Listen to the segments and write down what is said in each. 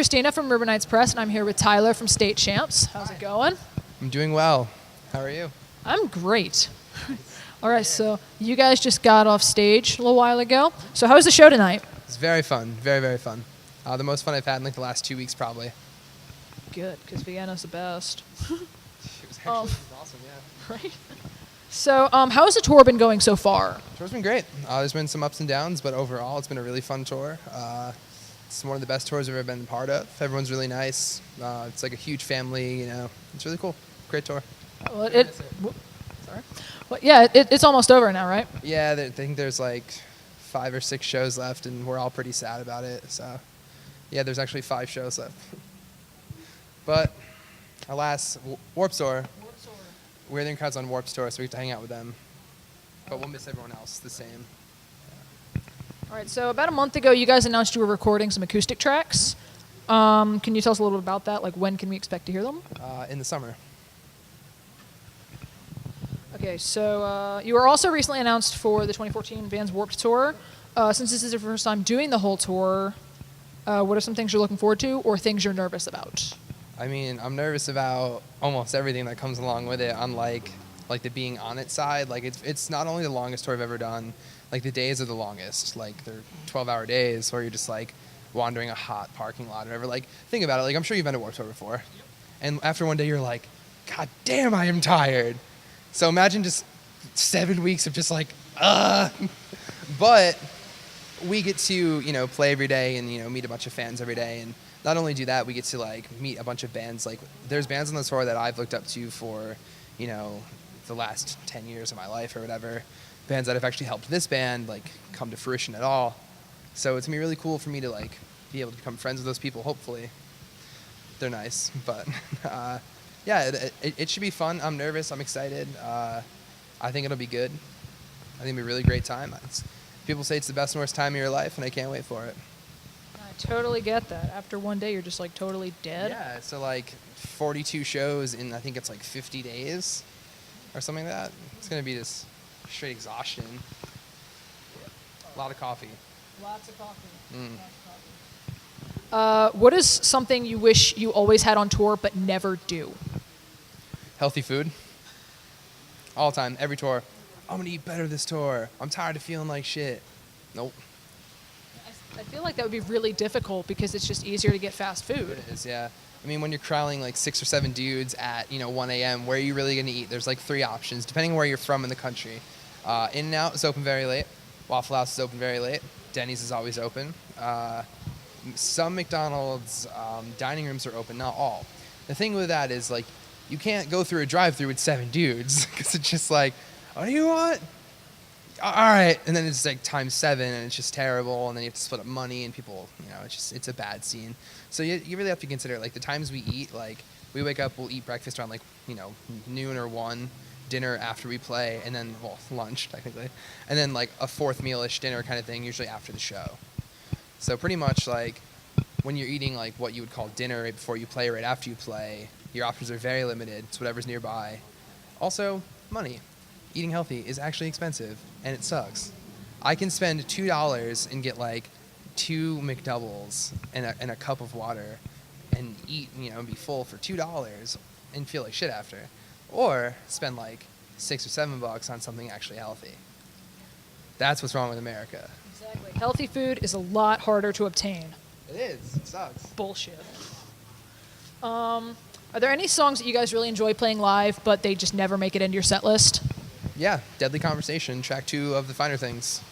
Christina from River Knights Press, and I'm here with Tyler from State Champs. How's it going? I'm doing well. How are you? I'm great. All right, so you guys just got off stage a little while ago. So how was the show tonight? It's very fun. Very, very fun. The most fun I've had in like the last 2 weeks, probably. Good, because Vienna's the best. It was awesome, yeah. Right? So how has the tour been going so far? The tour's been great. There's been some ups and downs, but overall it's been a really fun tour. It's one of the best tours I've ever been a part of. Everyone's really nice. It's like a huge family, you know. It's really cool. Great tour. Well, sorry. Well, yeah, it's almost over now, right? Yeah, I think there's like 5 or 6 shows left, and we're all pretty sad about it. So, yeah, there's actually 5 shows left. But, alas, Warped Tour. We're the only crowds on Warped Tour, so we get to hang out with them. But we'll miss everyone else the same. All right, so about a month ago, you guys announced you were recording some acoustic tracks. Can you tell us a little bit about that? Like, when can we expect to hear them? In the summer. Okay, so you were also recently announced for the 2014 Vans Warped Tour. Since this is your first time doing the whole tour, what are some things you're looking forward to or things you're nervous about? I mean, I'm nervous about almost everything that comes along with it, unlike the being on it side. Like, it's not only the longest tour I've ever done, like, the days are the longest. Like, they're 12-hour days where you're just, like, wandering a hot parking lot or whatever. Like, think about it. Like, I'm sure you've been to Warped Tour before. And after one day, you're like, God damn, I am tired. So imagine just 7 weeks of just like, But we get to, you know, play every day and, you know, meet a bunch of fans every day. And not only do that, we get to, like, meet a bunch of bands. Like, there's bands on the tour that I've looked up to for, you know, the last 10 years of my life or whatever. Bands that have actually helped this band, like, come to fruition at all. So it's going to be really cool for me to, like, be able to become friends with those people, hopefully. They're nice, but, yeah, it should be fun. I'm nervous. I'm excited. I think it'll be good. I think it'll be a really great time. People say it's the best and worst time of your life, and I can't wait for it. I totally get that. After one day, you're just, like, totally dead. Yeah, so, like, 42 shows in, I think it's, like, 50 days or something like that. It's going to be just straight exhaustion. A lot of coffee. Lots of coffee. What is something you wish you always had on tour but never do? Healthy food. All the time, every tour. I'm going to eat better this tour. I'm tired of feeling like shit. Nope. I feel like that would be really difficult because it's just easier to get fast food. It is, yeah. I mean, when you're crowding like 6 or 7 dudes at, you know, 1 a.m., where are you really going to eat? There's like 3 options, depending on where you're from in the country. In-N-Out is open very late. Waffle House is open very late. Denny's is always open. Some McDonald's dining rooms are open, not all. The thing with that is, like, you can't go through a drive-thru with 7 dudes because it's just like, what do you want? All right. And then it's like times 7 and it's just terrible. And then you have to split up money and people, you know, it's a bad scene. So you really have to consider, like, the times we eat. Like, we wake up, we'll eat breakfast around, like, you know, noon or 1, dinner after we play, and then, well, lunch technically. And then, like, a 4th meal-ish dinner kind of thing, usually after the show. So pretty much, like, when you're eating, like, what you would call dinner right before you play or right after you play, your options are very limited. It's whatever's nearby. Also, money. Eating healthy is actually expensive, and it sucks. I can spend $2 and get, like, 2 McDoubles and a cup of water and eat, you know, and be full for $2 and feel like shit after. Or spend, like, $6 or $7 on something actually healthy. That's what's wrong with America. Exactly. Healthy food is a lot harder to obtain. It is. It sucks. Bullshit. Are there any songs that you guys really enjoy playing live, but they just never make it into your set list? Yeah, Deadly Conversation, track 2 of The Finer Things.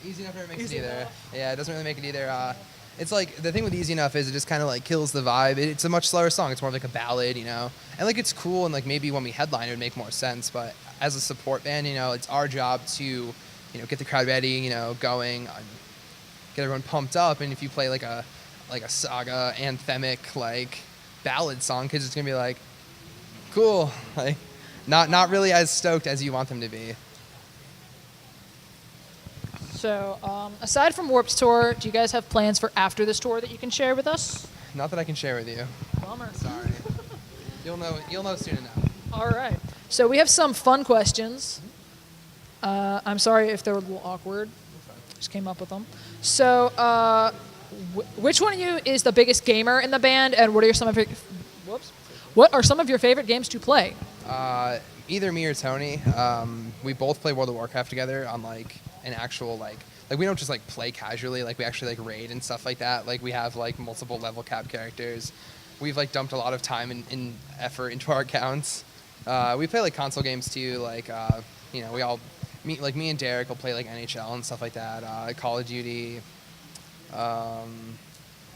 Easy Enough never makes it either. Yeah, it doesn't really make it either. It's like, the thing with Easy Enough is it just kind of like kills the vibe. It's a much slower song. It's more like a ballad, you know? And like, it's cool, and like maybe when we headline it would make more sense, but as a support band, you know, it's our job to, you know, get the crowd ready, you know, going, get everyone pumped up, and if you play like a saga, anthemic, like, ballad song, kids are just gonna be like, cool, like, not really as stoked as you want them to be. So, aside from Warped Tour, do you guys have plans for after this tour that you can share with us? Not that I can share with you. Bummer. Sorry. You'll know soon enough. All right. So we have some fun questions. I'm sorry if they're a little awkward. Just came up with them. So, which one of you is the biggest gamer in the band, and what are what are some of your favorite games to play? Either me or Tony. We both play World of Warcraft together on like an actual like we don't just like play casually. Like we actually like raid and stuff like that. Like we have like multiple level cap characters. We've like dumped a lot of time and effort into our accounts. We play like console games too. Like we all me and Derek will play like NHL and stuff like that. Call of Duty.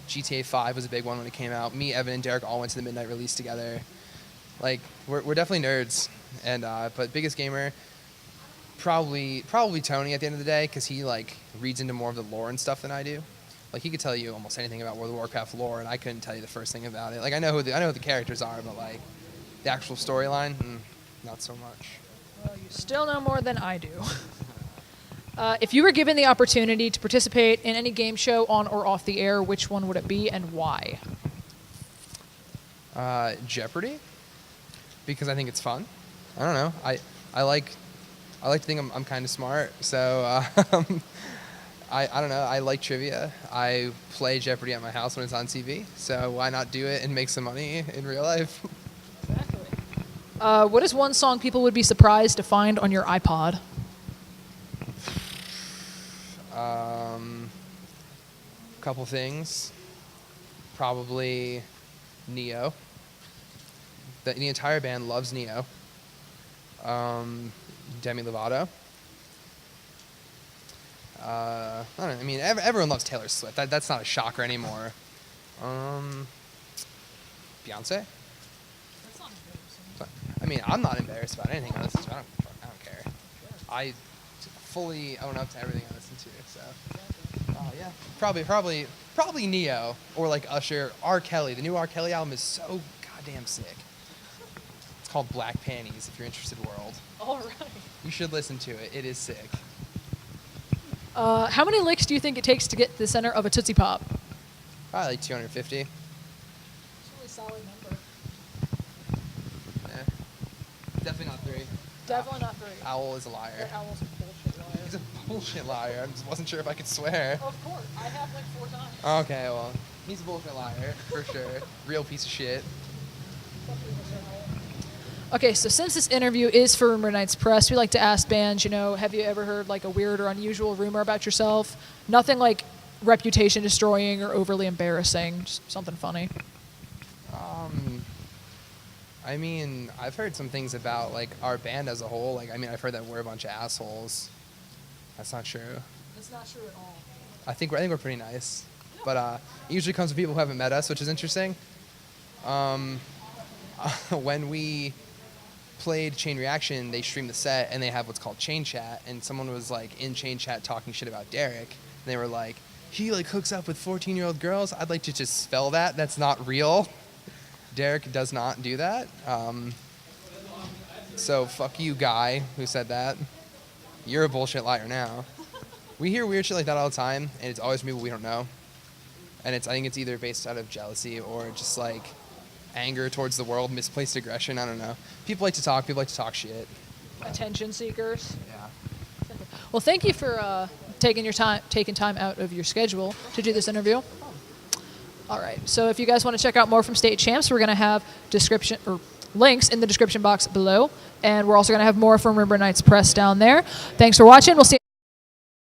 GTA 5 was a big one when it came out. Me, Evan, and Derek all went to the midnight release together. Like we're definitely nerds. And but biggest gamer, probably Tony at the end of the day, because he like reads into more of the lore and stuff than I do. Like he could tell you almost anything about World of Warcraft lore, and I couldn't tell you the first thing about it. Like I know who the characters are, but like the actual storyline, not so much. Well, you still know more than I do. If you were given the opportunity to participate in any game show on or off the air, which one would it be and why? Jeopardy, because I think it's fun. I don't know. I like to think I'm kind of smart, so I don't know. I like trivia. I play Jeopardy at my house when it's on TV, so why not do it and make some money in real life? Exactly. What is one song people would be surprised to find on your iPod? Couple things. Probably Neo. The entire band loves Neo. Demi Lovato. I don't know. I mean, everyone loves Taylor Swift. That's not a shocker anymore. Beyonce. That's not embarrassing. I mean, I'm not embarrassed about anything I listen to. I don't care. I fully own up to everything I listen to. So, yeah, probably Neo or like Usher, R. Kelly. The new R. Kelly album is so goddamn sick. It's called Black Panties. If you're interested, world. All right. You should listen to it. It is sick. How many licks do you think it takes to get to the center of a Tootsie Pop? Probably like 250. That's a really solid number. Yeah. Definitely not 3. Definitely not 3. Owl is a liar. That owl's a bullshit liar. He's a bullshit liar. I just wasn't sure if I could swear. Of course. I have like 4 times. Okay, well, he's a bullshit liar, for sure. Real piece of shit. Okay, so since this interview is for Rumor Nights Press, we like to ask bands, have you ever heard like a weird or unusual rumor about yourself? Nothing like reputation destroying or overly embarrassing, just something funny. I mean, I've heard some things about like our band as a whole. Like, I mean, I've heard that we're a bunch of assholes. That's not true. That's not true at all. I think we're pretty nice, but it usually comes from people who haven't met us, which is interesting. When we played Chain Reaction, they streamed the set and they have what's called Chain Chat, and someone was like in Chain Chat talking shit about Derek, and they were like, he like hooks up with 14-year-old girls. I'd like to just spell that. That's not real. Derek does not do that. So fuck you, guy who said that. You're a bullshit liar now. We hear weird shit like that all the time, and it's always people we don't know. And I think it's either based out of jealousy or just like anger towards the world, misplaced aggression. I don't know. People like to talk. People like to talk shit. Attention seekers. Yeah. Well, thank you for taking time out of your schedule to do this interview. All right. So if you guys want to check out more from State Champs, we're going to have links in the description box below, and we're also going to have more from Rumor Nights Press down there. Thanks for watching. We'll see you